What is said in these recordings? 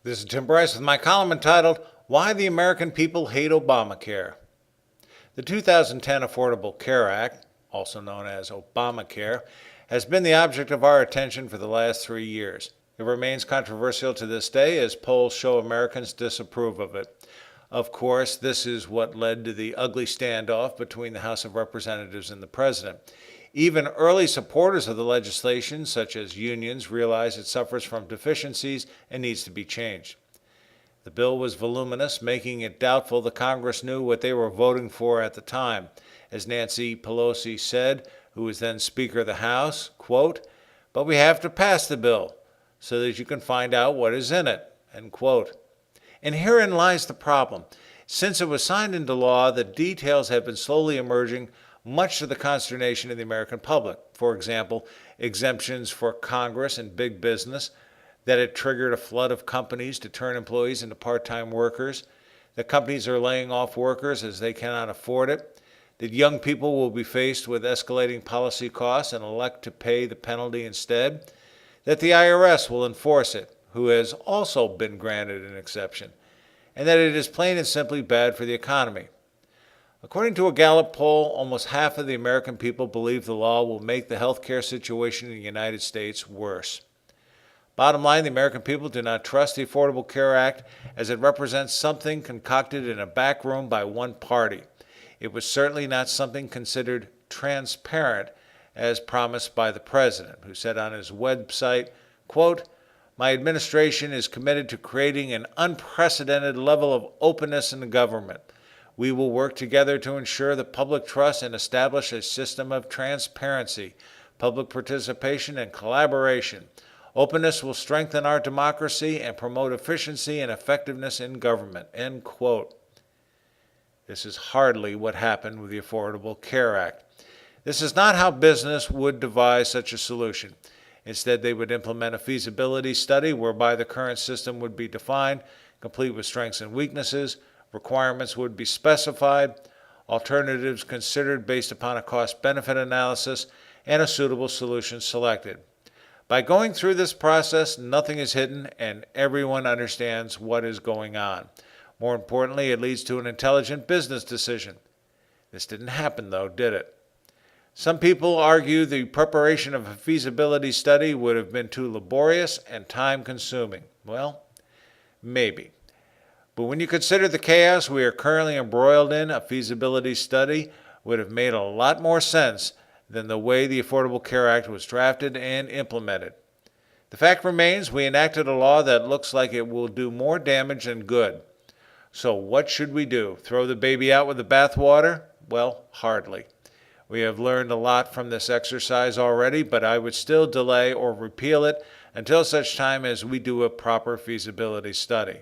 This is Tim Bryce with my column entitled, Why the American People Hate Obamacare. The 2010 Affordable Care Act, also known as OBAMACARE, has been the object of our attention for the last 3 years. It remains controversial to this day as polls show Americans disapprove of it. Of course, this is what led to the ugly standoff between the House of Representatives and the President. Even early supporters of the legislation, such as unions, realize it suffers from deficiencies and needs to be changed. The bill was voluminous, making it doubtful the Congress knew what they were voting for at the time. As Nancy Pelosi said, who was then Speaker of the House, quote, "But we have to pass the bill so that you can find out what is in it," end quote. And herein lies the problem. Since it was signed into law, the details have been slowly emerging, much to the consternation of the American public. For example, exemptions for Congress and big business, that it triggered a flood of companies to turn employees into part-time workers, that companies are laying off workers as they cannot afford it, that young people will be faced with escalating policy costs and elect to pay the penalty instead, that the IRS will enforce it, who has also been granted an exception, and that it is plain and simply bad for the economy. According to a Gallup poll, almost half of the American people believe the law will make the health care situation in the United States worse. Bottom line, the American people do not trust the Affordable Care Act as it represents something concocted in a back room by one party. It was certainly not something considered transparent as promised by the President, who said on his website, quote, "My administration is committed to creating an unprecedented level of openness in the government. We will work together to ensure the public trust and establish a system of transparency, public participation, and collaboration. Openness will strengthen our democracy and promote efficiency and effectiveness in government," end quote. This is hardly what happened with the Affordable Care Act. This is not how business would devise such a solution. Instead, they would implement a feasibility study whereby the current system would be defined, complete with strengths and weaknesses, requirements would be specified, alternatives considered based upon a cost-benefit analysis, and a suitable solution selected. By going through this process, nothing is hidden and everyone understands what is going on. More importantly, it leads to an intelligent business decision. This didn't happen, though, did it? Some people argue the preparation of a feasibility study would have been too laborious and time-consuming. Well, maybe. But when you consider the chaos we are currently embroiled in, a feasibility study would have made a lot more sense than the way the Affordable Care Act was drafted and implemented. The fact remains we enacted a law that looks like it will do more damage than good. So what should we do? Throw the baby out with the bathwater? Well, hardly. We have learned a lot from this exercise already, but I would still delay or repeal it until such time as we do a proper feasibility study.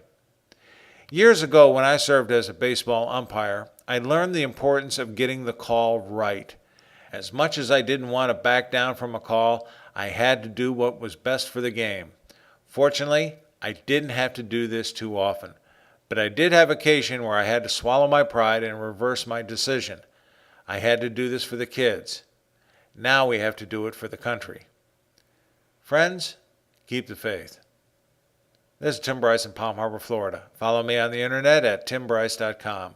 Years ago, when I served as a baseball umpire, I learned the importance of getting the call right. As much as I didn't want to back down from a call, I had to do what was best for the game. Fortunately, I didn't have to do this too often, but I did have occasion where I had to swallow my pride and reverse my decision. I had to do this for the kids. Now we have to do it for the country. Friends, keep the faith. This is Tim Bryce in Palm Harbor, Florida. Follow me on the internet at timbryce.com.